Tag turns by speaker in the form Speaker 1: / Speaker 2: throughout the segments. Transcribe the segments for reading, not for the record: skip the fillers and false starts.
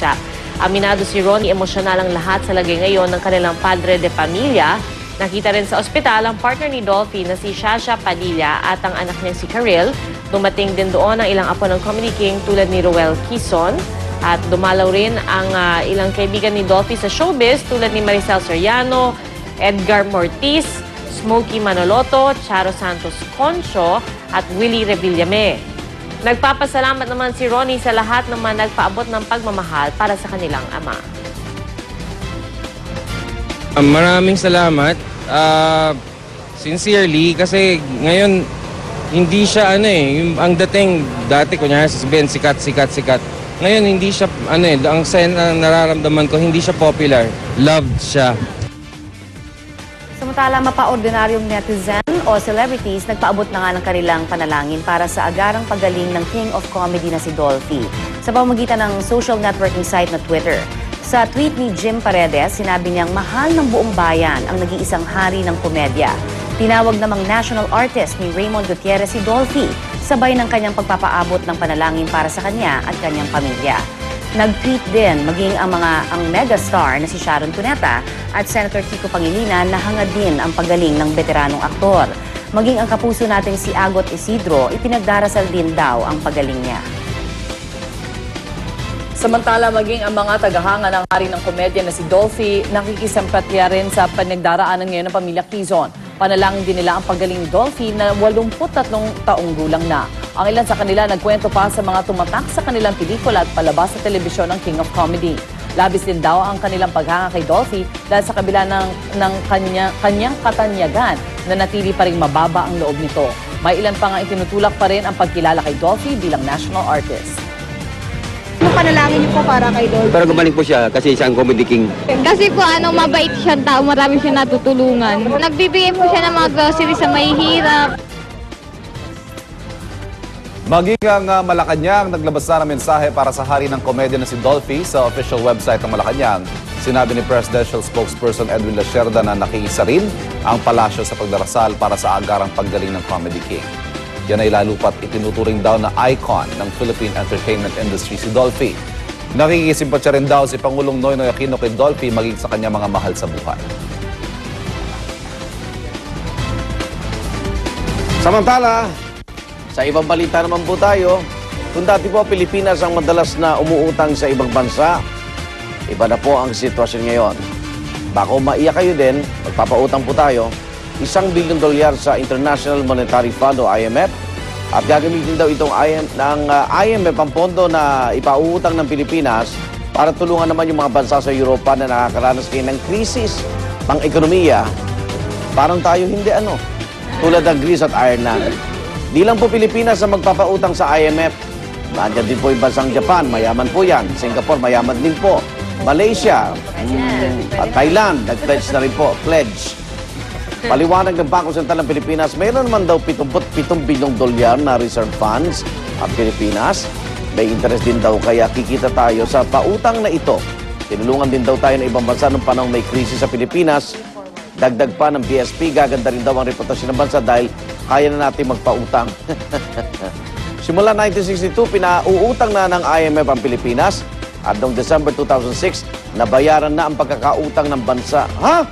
Speaker 1: siya. Aminado si Ronnie, emosyonal ang lahat sa lagay ngayon ng kanilang padre de pamilya. Nakita rin sa ospital ang partner ni Dolphy na si Shasha Padilla at ang anak niya si Karil. Dumating din doon ang ilang apo ng Comedy King tulad ni Roel Quizon. At dumalaw rin ang ilang kaibigan ni Dolphy sa showbiz tulad ni Maricel Soriano, Edgar Mortiz, Smokey Manoloto, Charo Santos Concho at Willie Revillame. Nagpapasalamat naman si Ronnie sa lahat ng mga nagpaabot ng pagmamahal para sa kanilang ama.
Speaker 2: Maraming salamat. Sincerely, kasi ngayon hindi siya ang dating dati kunyari sasabihin sikat. Ngayon hindi siya ang nararamdaman ko hindi siya popular. Loved siya.
Speaker 3: Samantala, mapa-ordinaryong netizen o celebrities nagpaabot na nga ng kanilang panalangin para sa agarang pagaling ng King of Comedy na si Dolphy sa pamamagitan ng social networking site na Twitter. Sa tweet ni Jim Paredes, sinabi niyang mahal ng buong bayan ang nag-iisang hari ng komedya. Tinawag namang national artist ni Raymond Gutierrez si Dolphy, sabay ng kanyang pagpapaabot ng panalangin para sa kanya at kanyang pamilya. Nag-tweet din maging ang megastar na si Sharon Cuneta at Senator Kiko Pangilinan na hangad din ang pagaling ng veteranong aktor. Maging ang kapuso nating si Agot Isidro, ipinagdarasal din daw ang pagaling niya.
Speaker 4: Samantala, maging ang mga tagahanga ng hari ng komedya na si Dolphy, nakikisampatya rin sa panagdaraanan ngayon ng pamilya Quizon. Panalangin din nila ang pagaling ni Dolphy na 83 taong gulang na. Ang ilan sa kanila nagkwento pa sa mga tumatak sa kanilang pelikula at palabas sa telebisyon ng King of Comedy. Labis din daw ang kanilang paghanga kay Dolphy dahil sa kabila ng kanyang katanyagan na natili pa rin mababa ang loob nito. May ilan pa nga itinutulak pa rin ang pagkilala kay Dolphy bilang national artist.
Speaker 5: Anong panalangin niyo po para kay Dolphy?
Speaker 6: Pero gumaling po siya kasi isang comedy king.
Speaker 5: Kasi po mabait siyang tao, marami siya natutulungan. Nagbibigay po siya ng mga groceries sa mahihirap.
Speaker 7: Maging ang Malacanang naglabas na ng mensahe para sa hari ng komedya na si Dolphy sa official website ng Malacanang. Sinabi ni Presidential Spokesperson Edwin Lacerda na nakiisa rin ang palasyo sa pagdarasal para sa agarang paggaling ng Comedy King. Yan ay lalupat itinuturing daw na icon ng Philippine entertainment industry si Dolphy. Nakikisimpatya rin daw si Pangulong Noynoy Aquino kay Dolphy maging sa kanya mga mahal sa buhay.
Speaker 8: Samantala, sa ibang balita naman po tayo, kung dati po Pilipinas ang madalas na umuutang sa ibang bansa, iba na po ang sitwasyon ngayon. Baka maiyak kayo din, magpapautang po tayo, $1 billion sa International Monetary Fund o IMF at gagamitin daw itong IMF ang pondo na ipauutang ng Pilipinas para tulungan naman yung mga bansa sa Europa na nakakaranas ngayon ng krisis pang-ekonomiya. Parang tayo hindi tulad ng Greece at Ireland. Di lang po Pilipinas ang magpapautang sa IMF. Nandiyan din po yung bansang Japan, mayaman po yan. Singapore, mayaman din po. Malaysia, at Thailand, nag-pledge na rin po. Pledge. Paliwanag ng Bangko Sentral ng Pilipinas, mayroon naman daw $77 billion na reserve funds ang Pilipinas. May interest din daw kaya kikita tayo sa pautang na ito. Tinulungan din daw tayo ng ibang bansa nung panahon may krisis sa Pilipinas. Dagdag pa ng BSP, gaganda rin daw ang reputasyon ng bansa dahil kaya na natin magpautang. Simula 1962, pinauutang na ng IMF ang Pilipinas at noong December 2006, nabayaran na ang pagkakautang ng bansa. Ha?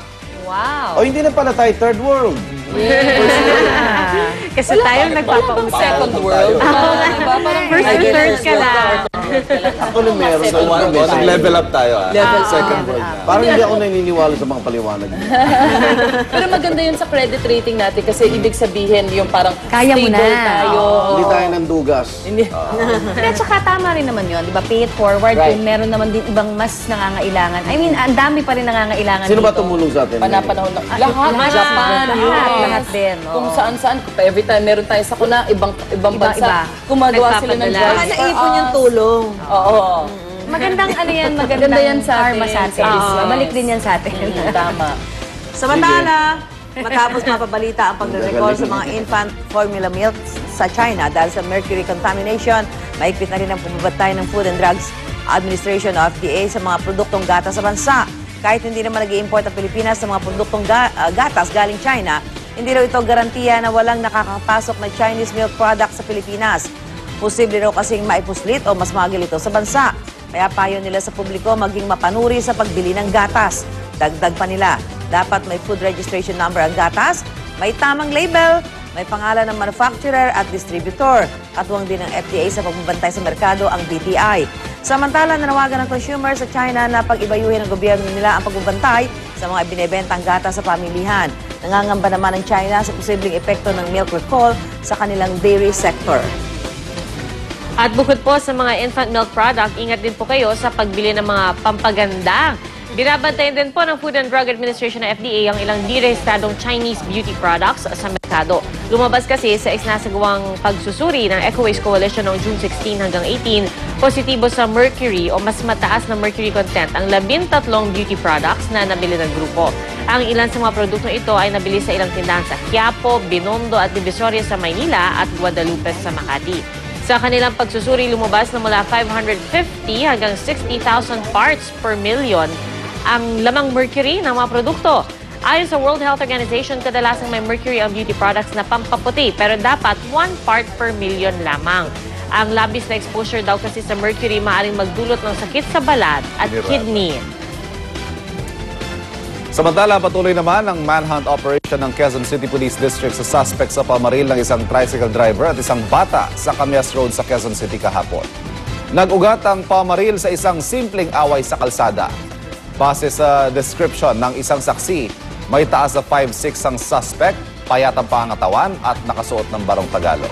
Speaker 3: Wow!
Speaker 8: O hindi na pala tayo third world.
Speaker 3: Yeah. Kasi tayo nagpapautang.
Speaker 4: Second world.
Speaker 3: First and third ka lang.
Speaker 8: Ako na meron.
Speaker 7: Nag-level up tayo.
Speaker 8: Second world. Parang hindi ako naniniwala sa mga paliwanag.
Speaker 4: Pero maganda yun sa credit rating natin kasi ibig sabihin yung parang
Speaker 3: Kaya mo
Speaker 4: stable
Speaker 3: na.
Speaker 4: tayo.
Speaker 8: Hindi tayo ng dugas.
Speaker 3: At saka tama rin naman yun, di ba? Pay it forward kung meron naman din ibang mas nangangailangan. I mean, ang dami pa rin nangangailangan
Speaker 8: Sino ba
Speaker 3: dito.
Speaker 8: tumulong sa atin?
Speaker 4: Panahon na. Lahat. Japan,
Speaker 3: Lahat din.
Speaker 4: Kung saan-saan. Every time meron tayo sa kuna, ibang bansa. Gumagawa sila ng
Speaker 3: Nagpapadala.
Speaker 4: drives.
Speaker 5: Naipon yung tulong.
Speaker 4: Oo.
Speaker 3: Magandang yan,
Speaker 4: Maganda yan sa
Speaker 3: karma
Speaker 4: atin.
Speaker 3: sa atin. Babalik din yan sa atin.
Speaker 4: Tama.
Speaker 9: Samantala, matapos mapabalita ang pagre-recall sa mga infant formula milk sa China dahil sa mercury contamination, mahigpit na rin ang pumabantay ng Food and Drugs Administration o FDA sa mga produktong gatas sa bansa. Kahit hindi naman nag-i-import ang Pilipinas sa mga produktong gatas galing China, hindi raw ito garantiya na walang nakakapasok na Chinese milk products sa Pilipinas. Posible raw kasing maipuslit o mas magil ito sa bansa. Kaya payo nila sa publiko maging mapanuri sa pagbili ng gatas. Dagdag pa nila, dapat may food registration number ang gatas, may tamang label, may pangalan ng manufacturer at distributor, at huwag din ng FDA sa pagbabantay sa merkado ang DTI. Samantala, nanawagan ng consumer sa China na pag-ibayuhin ng gobyerno nila ang pagbabantay sa mga binebentang gatas sa pamilihan. Nangangamba naman ng China sa posibleng epekto ng milk recall sa kanilang dairy sector.
Speaker 1: At bukod po sa mga infant milk product, ingat din po kayo sa pagbili ng mga pampaganda. Binabantayan din po ng Food and Drug Administration na FDA ang ilang direhistradong Chinese beauty products sa merkado. Lumabas kasi sa isinasagawang pagsusuri ng EcoWaste Coalition noong June 16 hanggang 18, positibo sa mercury o mas mataas na mercury content ang 13 beauty products na nabili ng grupo. Ang ilan sa mga produktong ito ay nabili sa ilang tindahan sa Quiapo, Binondo at Divisoria sa Maynila at Guadalupe sa Makati. Sa kanilang pagsusuri, lumabas na mula 550 hanggang 60,000 parts per million ang lamang mercury ng mga produkto. Ayon sa World Health Organization, kadalasang may mercury ang beauty products na pampaputi pero dapat 1 part per million lamang. Ang labis na exposure daw kasi sa mercury maaaring magdulot ng sakit sa balat at kidney.
Speaker 7: Samantala, patuloy naman ang manhunt operation ng Quezon City Police District sa suspect sa pamaril ng isang tricycle driver at isang bata sa Camias Road sa Quezon City kahapon. Nag-ugat ang pamaril sa isang simpleng away sa kalsada. Base sa description ng isang saksi, may taas na 5'6" ang suspect, payat ang pangatawan at nakasuot ng barong Tagalog.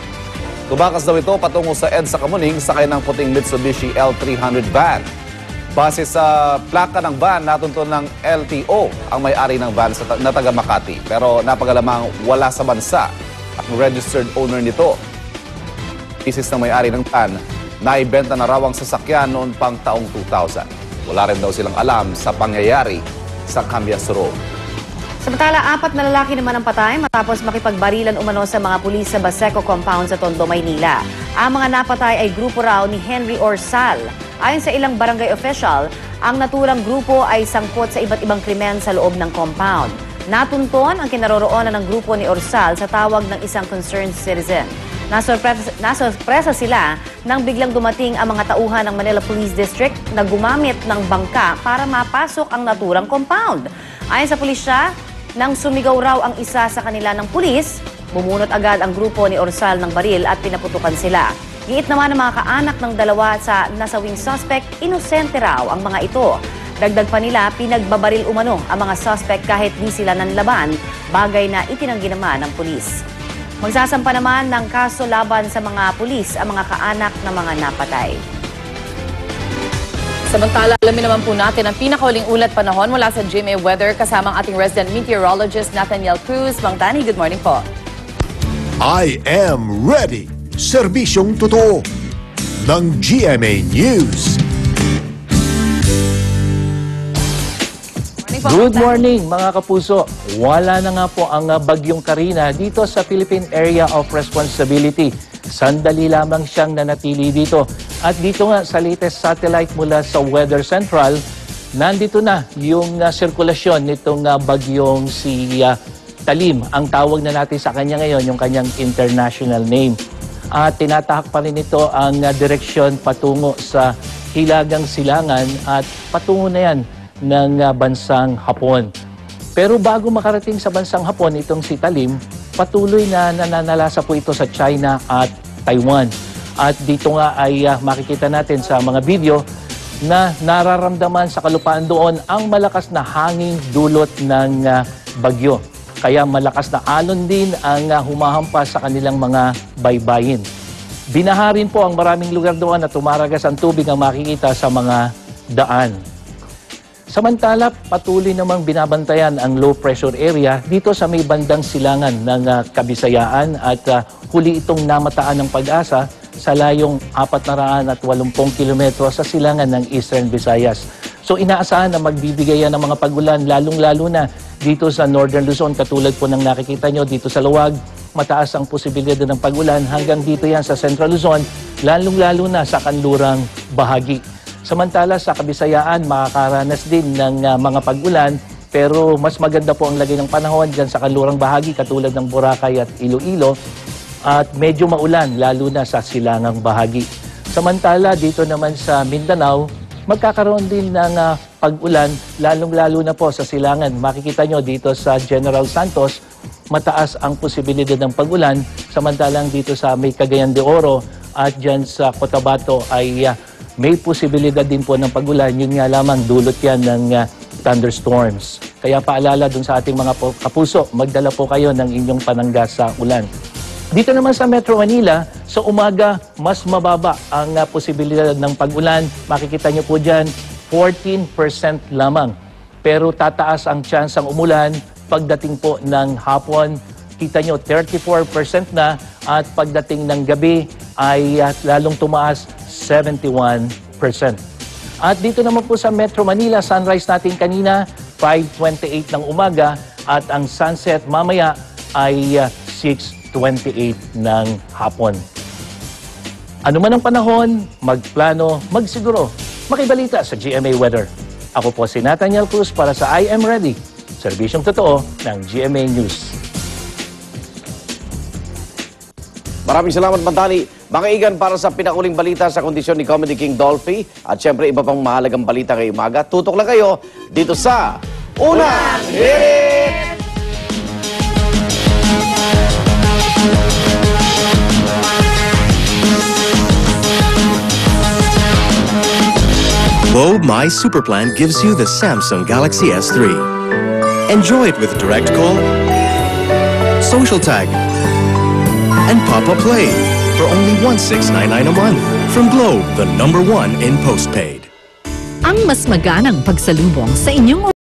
Speaker 7: Tumakas daw ito patungo sa EDSA Kamuning sakay ng puting Mitsubishi L300 van. Base sa plaka ng van, natunto ng LTO ang may-ari ng van na taga Makati. Pero napagalamang wala sa bansa at registered owner nito. Isis ng may-ari ng van, naibenta na raw ang sasakyan noon pang taong 2000. Wala rin daw silang alam sa pangyayari sa Camias Road.
Speaker 3: Samantala, 4 na lalaki naman ang patay matapos makipagbarilan umano sa mga pulis sa Baseco Compound sa Tondo, Maynila. Ang mga napatay ay grupo raw ni Henry Orsal. Ayon sa ilang barangay official, ang naturang grupo ay sangkot sa iba't ibang krimen sa loob ng compound. Natunton ang kinaroroonan ng grupo ni Orsal sa tawag ng isang concerned citizen. Nasorpresa sila nang biglang dumating ang mga tauhan ng Manila Police District na gumamit ng bangka para mapasok ang naturang compound. Ayon sa pulisya, nang sumigaw raw ang isa sa kanila ng pulis, bumunot agad ang grupo ni Orsal ng baril at pinaputukan sila. Giit naman ng mga kaanak ng dalawa sa nasawing suspect, inosente raw ang mga ito. Dagdag pa nila, pinagbabaril umano ang mga suspect kahit di sila nanlaban, bagay na itinanggi naman ng pulis. Magsasampa naman ng kaso laban sa mga pulis ang mga kaanak ng mga napatay.
Speaker 4: Samantala, alamin naman po natin ang pinakauling ulat panahon mula sa GMA Weather kasama ang ating resident meteorologist Nathaniel Cruz. Mang Danny, good morning po.
Speaker 10: I am ready. Serbisyong totoo ng GMA News.
Speaker 11: Good morning mga kapuso. Wala na nga po ang bagyong Karina dito sa Philippine Area of Responsibility. Sandali lamang siyang nanatili dito. At dito nga sa latest satellite mula sa Weather Central, nandito na yung sirkulasyon nitong bagyong si Talim. Ang tawag na natin sa kanya ngayon, yung kanyang international name. At tinatahak pa rin ito ang direksyon patungo sa Hilagang Silangan at patungo na yan ng bansang Hapon. Pero bago makarating sa bansang Hapon, itong si Talim, patuloy na nananalasa po ito sa China at Taiwan. At dito nga ay makikita natin sa mga video na nararamdaman sa kalupaan doon ang malakas na hangin dulot ng bagyo. Kaya malakas na alon din ang humahampas sa kanilang mga baybayin. Binaha rin po ang maraming lugar doon at tumaragas ang tubig ang makikita sa mga daan. Samantala, patuloy namang binabantayan ang low pressure area dito sa may bandang silangan ng Kabisayaan at huli itong namataan ng Pag-asa sa layong 480 kilometro sa silangan ng Eastern Visayas. So inaasahan na magbibigay yan ng mga pagulan lalong-lalo na dito sa Northern Luzon katulad po ng nakikita nyo dito sa Luwag. Mataas ang posibilidad ng pagulan hanggang dito yan sa Central Luzon, lalong-lalo na sa kanlurang bahagi. Samantala sa Kabisayaan, makakaranas din ng mga pag-ulan pero mas maganda po ang lagay ng panahon dyan sa kanlurang bahagi katulad ng Boracay at Iloilo at medyo maulan lalo na sa silangang bahagi. Samantala dito naman sa Mindanao, magkakaroon din ng pag-ulan, lalong-lalo na po sa silangan. Makikita nyo dito sa General Santos, mataas ang posibilidad ng pag-ulan, samantalang dito sa may Cagayan de Oro at dyan sa Cotabato ay may posibilidad din po ng pag-ulan. Yun nga lamang, dulot yan ng thunderstorms. Kaya paalala dun sa ating mga kapuso, magdala po kayo ng inyong panangga sa ulan. Dito naman sa Metro Manila, sa umaga, mas mababa ang posibilidad ng pag-ulan. Makikita nyo po dyan, 14% lamang. Pero tataas ang chance ang umulan pagdating po ng hapon. Kita nyo, 34% na at pagdating ng gabi ay lalong tumaas, 71%. At dito naman po sa Metro Manila, sunrise natin kanina, 5:28 ng umaga at ang sunset mamaya ay 6:28 ng hapon. Ano man ang panahon, magplano, magsiguro. Makibalita sa GMA Weather. Ako po si Nathaniel Cruz para sa I Am Ready, serbisyong totoo ng GMA News.
Speaker 8: Maraming salamat, Mantani. Mga Igan, para sa pinakauling balita sa kondisyon ni Comedy King Dolphy at syempre iba pang mahalagang balita ngayong umaga, tutok lang kayo dito sa Unang Hirit!
Speaker 12: Globe My Super Plan gives you the Samsung Galaxy S3. Enjoy it with Direct Call, Social Tag, and Pop-Up Play for only $1699 a month from Globe, the #1 in postpaid.
Speaker 13: Ang mas maganang pagsalubong sa inyong